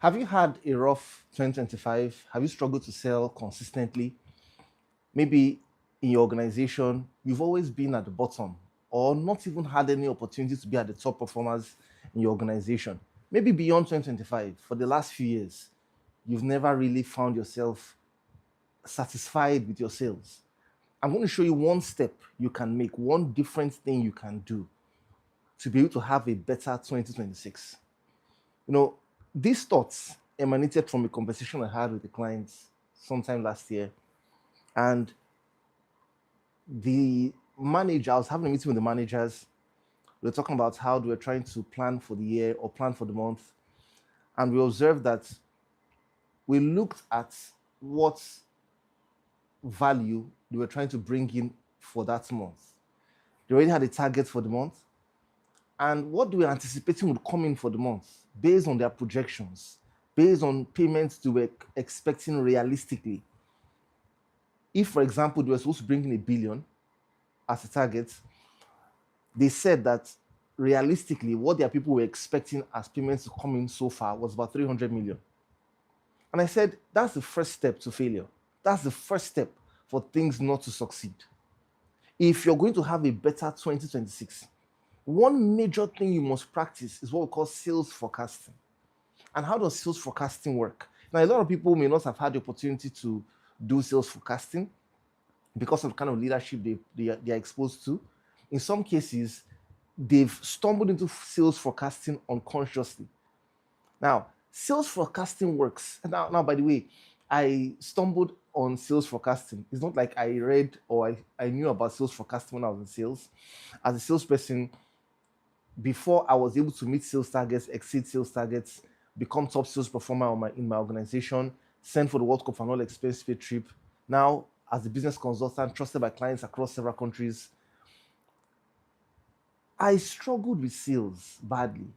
Have you had a rough 2025? Have you struggled to sell consistently? Maybe in your organization, you've always been at the bottom or not even had any opportunity to be at the top performers in your organization. Maybe beyond 2025, for the last few years, you've never really found yourself satisfied with your sales. I'm going to show you one step you can make, one different thing you can do to be able to have a better 2026. You know, these thoughts emanated from a conversation I had with the clients sometime last year. And the manager, I was having a meeting with the managers. We were talking about how they were trying to plan for the year or plan for the month. And we observed that we looked at what value they were trying to bring in for that month. They already had a target for the month. And what they were anticipating would come in for the month based on their projections, based on payments they were expecting realistically. If, for example, they were supposed to bring in 1 billion as a target, they said that realistically, what their people were expecting as payments to come in so far was about 300 million. And I said, that's the first step to failure. That's the first step for things not to succeed. If you're going to have a better 2026, one major thing you must practice is what we call sales forecasting. And how does sales forecasting work? Now, a lot of people may not have had the opportunity to do sales forecasting because of the kind of leadership they are exposed to. In some cases, they've stumbled into sales forecasting unconsciously. Now, sales forecasting works. Now, by the way, I stumbled on sales forecasting. It's not like I read or I knew about sales forecasting when I was in sales. As a salesperson, before I was able to meet sales targets, exceed sales targets, become top sales performer in my organization, send for the World Cup and all expense paid trip. Now, as a business consultant, trusted by clients across several countries, I struggled with sales badly.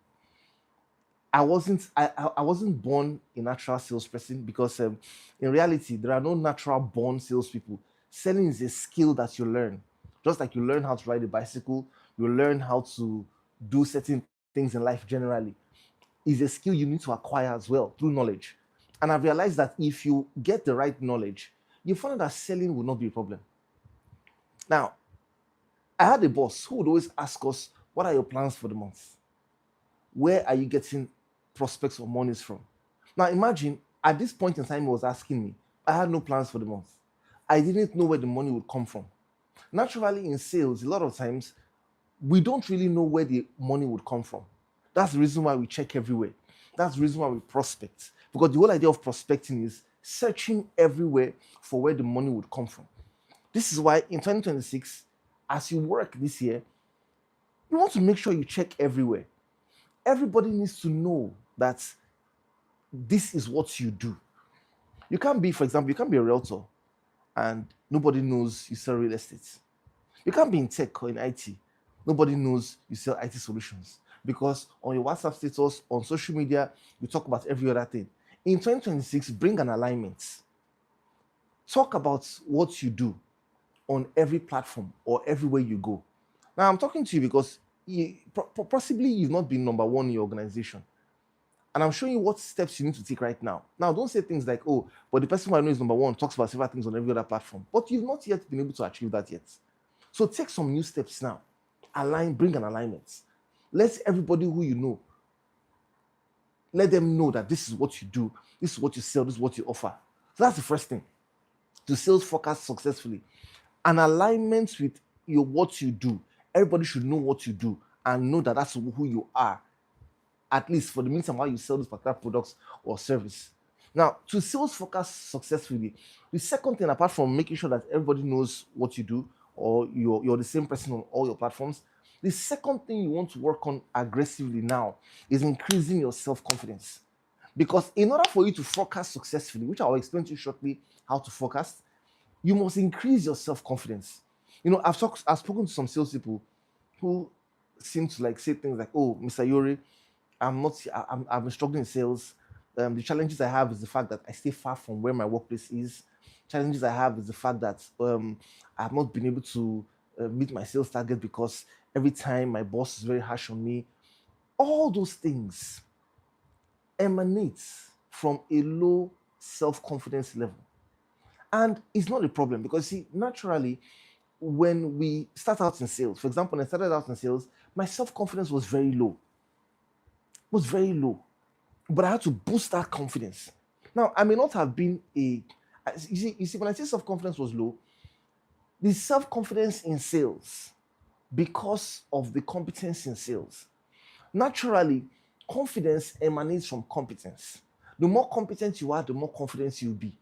I wasn't born a natural salesperson because in reality there are no natural born salespeople. Selling is a skill that you learn. Just like you learn how to ride a bicycle, you learn how to do certain things in life generally. Is a skill you need to acquire as well through knowledge. And I've realized that if you get the right knowledge, you find that selling will not be a problem. Now, I had a boss who would always ask us, what are your plans for the month? Where are you getting prospects or monies from? Now imagine at this point in time he was asking me, I had no plans for the month. I didn't know where the money would come from. Naturally, in sales, a lot of times we don't really know where the money would come from. That's the reason why we check everywhere. That's the reason why we prospect. Because the whole idea of prospecting is searching everywhere for where the money would come from. This is why in 2026, as you work this year, you want to make sure you check everywhere. Everybody needs to know that this is what you do. You can't be, for example, you can't be a realtor and nobody knows you sell real estate. You can't be in tech or in IT. Nobody knows you sell IT solutions because on your WhatsApp status, on social media, you talk about every other thing. In 2026, bring an alignment. Talk about what you do on every platform or everywhere you go. Now, I'm talking to you because possibly you've not been number one in your organization. And I'm showing you what steps you need to take right now. Now, don't say things like, oh, but the person who I know is number one talks about several things on every other platform. But you've not yet been able to achieve that yet. So take some new steps now. Bring an alignment. Let everybody who you know, let them know that this is what you do, this is what you sell, this is what you offer. So that's the first thing. To sales forecast successfully. An alignment with what you do. Everybody should know what you do and know that that's who you are, at least for the meantime while you sell this particular products or service. Now, to sales forecast successfully, the second thing, apart from making sure that everybody knows what you do or you're the same person on all your platforms, the second thing you want to work on aggressively now is increasing your self-confidence. Because in order for you to forecast successfully, which I'll explain to you shortly how to forecast, you must increase your self-confidence. You know, I've spoken to some salespeople who seem to like say things like, "Oh, Mr. Iyore, I've been struggling in sales. The challenges I have is the fact that I stay far from where my workplace is. Challenges I have is the fact that I have not been able to meet my sales target because every time my boss is very harsh on me." All those things emanate from a low self-confidence level. And it's not a problem because, see, naturally, when we start out in sales, for example, when I started out in sales, my self-confidence was very low, was very low. But I had to boost that confidence. Now, I may not have been you see, when I say self-confidence was low, the self-confidence in sales, because of the competence in sales. Naturally, confidence emanates from competence. The more competent you are, the more confident you'll be.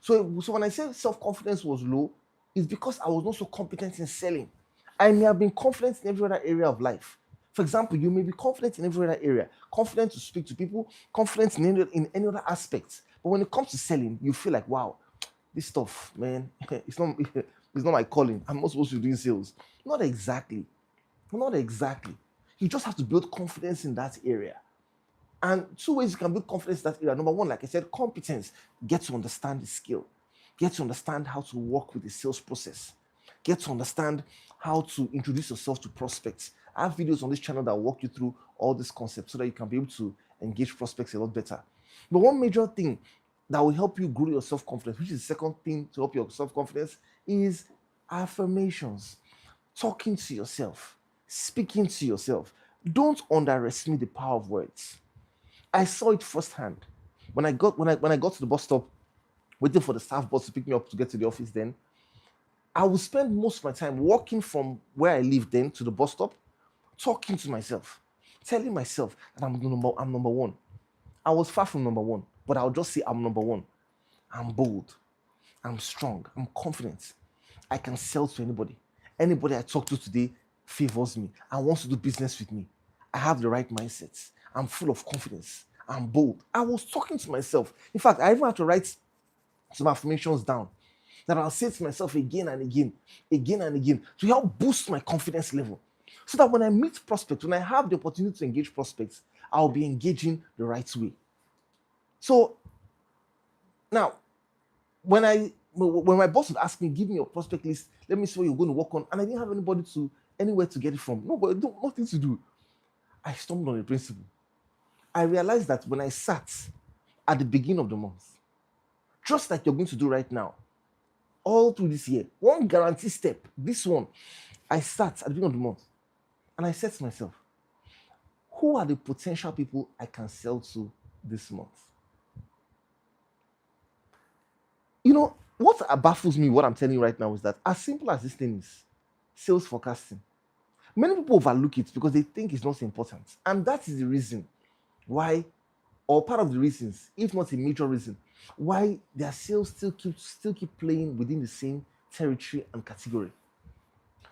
So when I say self-confidence was low, it's because I was not so competent in selling. I may have been confident in every other area of life. For example, you may be confident in every other area, confident to speak to people, confident in any other aspects. But when it comes to selling, you feel like, wow, this stuff, man, it's not my calling. I'm not supposed to be doing sales. Not exactly. Not exactly. You just have to build confidence in that area. And two ways you can build confidence in that area. Number one, like I said, competence. Get to understand the skill. Get to understand how to work with the sales process. Get to understand how to introduce yourself to prospects. I have videos on this channel that walk you through all these concepts so that you can be able to engage prospects a lot better. But one major thing that will help you grow your self-confidence, which is the second thing to help your self-confidence, is affirmations. Talking to yourself, speaking to yourself. Don't underestimate the power of words. I saw it firsthand. When I got to the bus stop, waiting for the staff bus to pick me up to get to the office, then I would spend most of my time walking from where I live then to the bus stop, talking to myself, telling myself that I'm number one. I was far from number one, but I'll just say I'm number one. I'm bold. I'm strong. I'm confident. I can sell to anybody. Anybody I talk to today favors me and wants to do business with me. I have the right mindsets. I'm full of confidence. I'm bold. I was talking to myself. In fact, I even had to write some affirmations down that I'll say to myself again and again, to help boost my confidence level. So that when I meet prospects, when I have the opportunity to engage prospects, I'll be engaging the right way. So now, when my boss would ask me, give me your prospect list, let me see what you're going to work on, and I didn't have anywhere to get it from. No, but nothing to do. I stumbled on a principle. I realized that when I sat at the beginning of the month, just like you're going to do right now, all through this year, one guarantee step, this one, I sat at the beginning of the month and I said to myself, who are the potential people I can sell to this month? You know, what baffles me, what I'm telling you right now, is that as simple as this thing is, sales forecasting, many people overlook it because they think it's not important. And that is the reason why, or part of the reasons, if not a major reason, why their sales still keep playing within the same territory and category.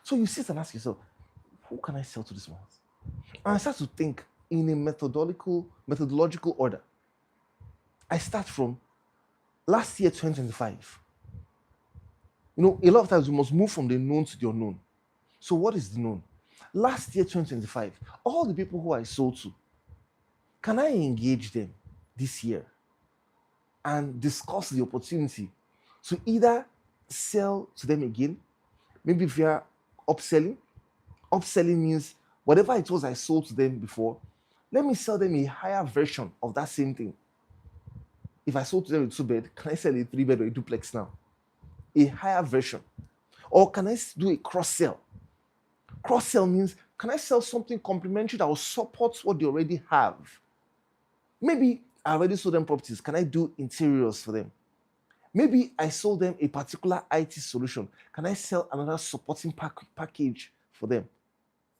So you sit and ask yourself, who can I sell to this month? And I start to think in a methodological order. I start from last year, 2025. You know, a lot of times we must move from the known to the unknown. So what is the known? Last year, 2025, all the people who I sold to, can I engage them this year and discuss the opportunity to either sell to them again, maybe via upselling? Upselling means whatever it was I sold to them before, let me sell them a higher version of that same thing. If I sold to them a 2-bed, can I sell a 3-bed or a duplex now? A higher version. Or can I do a cross-sell? Cross-sell means, can I sell something complementary that will support what they already have? Maybe I already sold them properties. Can I do interiors for them? Maybe I sold them a particular IT solution. Can I sell another supporting package for them?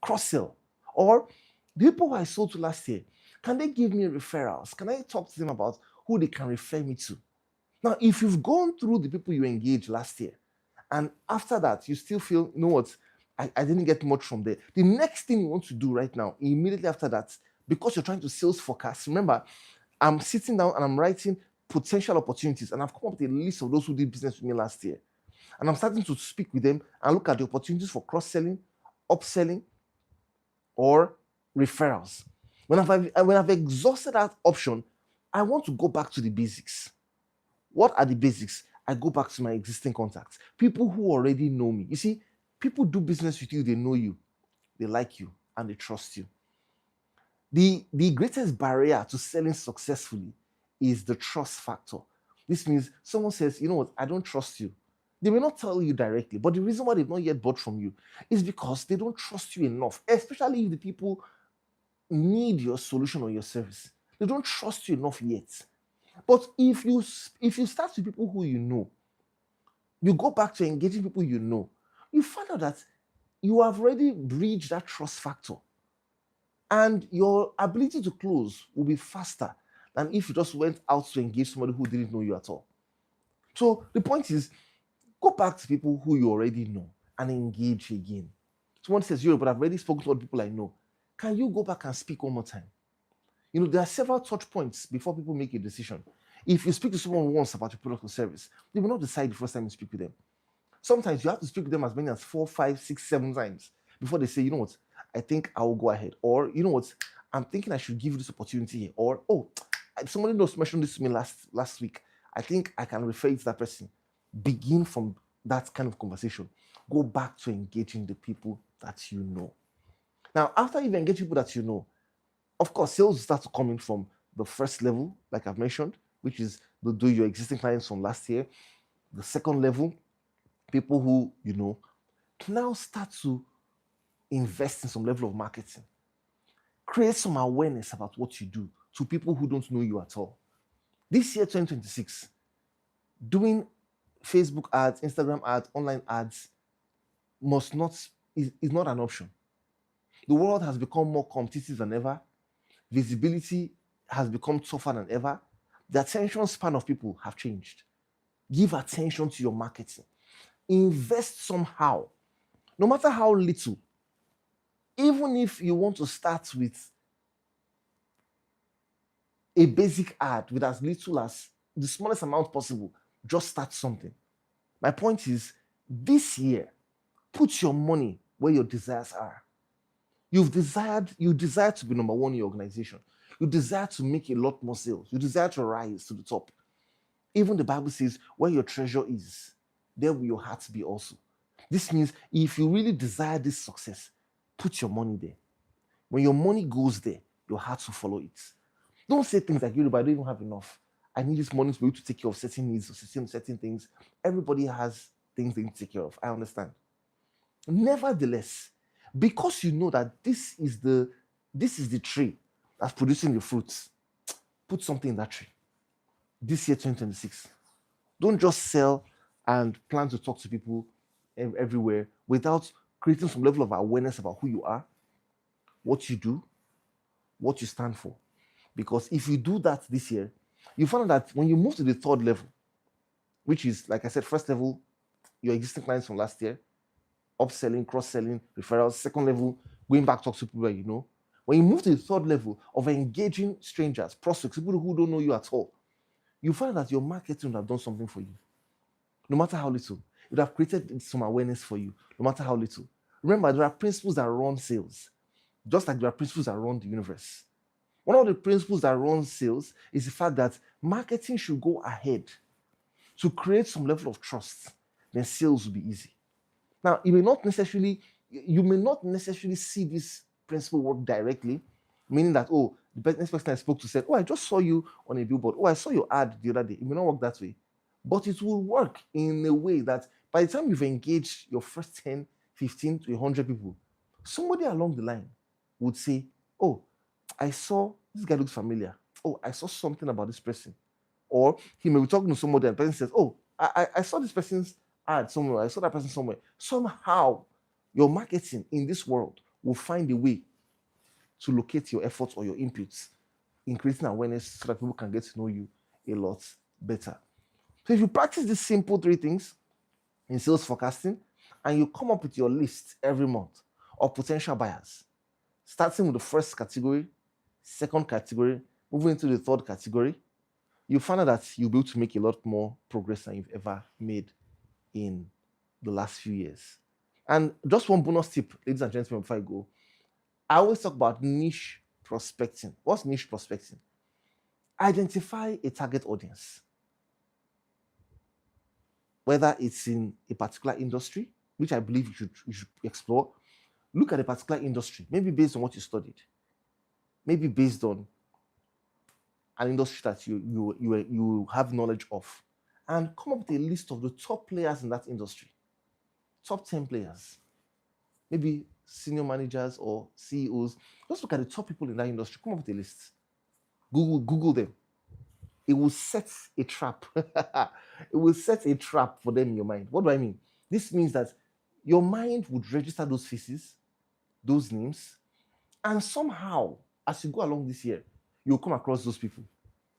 Cross-sell. Or the people who I sold to last year, can they give me referrals? Can I talk to them about who they can refer me to? Now, if you've gone through the people you engaged last year, and after that, you still feel, you know what, I didn't get much from there. The next thing you want to do right now, immediately after that, because you're trying to sales forecast, remember, I'm sitting down and I'm writing potential opportunities, and I've come up with a list of those who did business with me last year. And I'm starting to speak with them and look at the opportunities for cross-selling, upselling, or referrals. When I've exhausted that option, I want to go back to the basics. What are the basics? I go back to my existing contacts, people who already know me. You see, people do business with you, they know you, they like you, and they trust you. The greatest barrier to selling successfully is the trust factor. This means someone says, you know what, I don't trust you. They may not tell you directly, but the reason why they've not yet bought from you is because they don't trust you enough, especially if the people need your solution or your service. They don't trust you enough yet. But if you start with people who you know, you go back to engaging people you know, you find out that you have already breached that trust factor. And your ability to close will be faster than if you just went out to engage somebody who didn't know you at all. So the point is, go back to people who you already know and engage again. Someone says, "Yo, but I've already spoken to other people I know." Can you go back and speak one more time? There are several touch points before people make a decision. If you speak to someone once about your product or service, they will not decide the first time you speak with them. Sometimes you have to speak with them as many as 4, 5, 6, 7 times before they say, you know what, I think I will go ahead. Or, you know what, I'm thinking I should give you this opportunity here. Or, oh, somebody knows mentioned this to me last week. I think I can refer you to that person. Begin from that kind of conversation. Go back to engaging the people that you know. Now, after you've engaged people that you know, of course, sales start to come in from the first level, like I've mentioned, which is do your existing clients from last year. The second level, people who you know, now start to invest in some level of marketing. Create some awareness about what you do to people who don't know you at all. This year, 2026, doing Facebook ads, Instagram ads, online ads is not an option. The world has become more competitive than ever. Visibility has become tougher than ever. The attention span of people have changed. Give attention to your marketing. Invest somehow, no matter how little. Even if you want to start with a basic ad with as little as the smallest amount possible, just start something. My point is, this year, put your money where your desires are. You desire to be number one in your organization. You desire to make a lot more sales. You desire to rise to the top. Even the Bible says, where your treasure is, there will your heart be also. This means if you really desire this success, put your money there. When your money goes there, your heart will follow it. Don't say things like, but I don't even have enough. I need this money to be able to take care of certain needs or certain things. Everybody has things they need to take care of. I understand. Nevertheless, because you know that this is the tree that's producing the fruits, put something in that tree. This year, 2026. Don't just sell and plan to talk to people everywhere without creating some level of awareness about who you are, what you do, what you stand for. Because if you do that this year, you find out that when you move to the third level, which is, like I said, first level, your existing clients from last year, upselling, cross-selling, referrals. Second level, going back to talk to people you know. When you move to the third level of engaging strangers, prospects, people who don't know you at all, you find that your marketing would have done something for you. No matter how little. It would have created some awareness for you, no matter how little. Remember, there are principles that run sales, just like there are principles that run the universe. One of the principles that run sales is the fact that marketing should go ahead to create some level of trust. Then sales will be easy. Now, you may not necessarily see this principle work directly, meaning that, the next person I spoke to said, I just saw you on a billboard. I saw your ad the other day. It may not work that way. But it will work in a way that by the time you've engaged your first 10, 15 to 100 people, somebody along the line would say, I saw, this guy looks familiar. I saw something about this person. Or he may be talking to somebody and the person says, I saw this person's ad somewhere. I saw that person somewhere. Somehow, your marketing in this world will find a way to locate your efforts or your inputs in creating awareness so that people can get to know you a lot better. So if you practice these simple 3 things in sales forecasting and you come up with your list every month of potential buyers, starting with the first category, second category, moving into the third category, you find out that you'll be able to make a lot more progress than you've ever made in the last few years. And just one bonus tip, ladies and gentlemen, before I go, I always talk about niche prospecting. What's niche prospecting? Identify a target audience. Whether it's in a particular industry, which I believe you should explore, look at a particular industry, maybe based on what you studied, maybe based on an industry that you have knowledge of, and come up with a list of the top players in that industry, top 10 players, maybe senior managers or CEOs. Just look at the top people in that industry. Come up with a list. Google them. It will set a trap. It will set a trap for them in your mind. What do I mean? This means that your mind would register those faces, those names, and somehow, as you go along this year, you'll come across those people.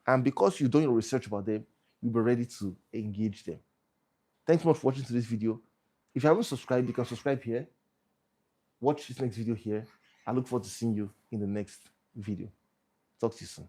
And because you've done your research about them, you'll be ready to engage them. Thanks so much for watching today's video. If you haven't subscribed, you can subscribe here. Watch this next video here. I look forward to seeing you in the next video. Talk to you soon.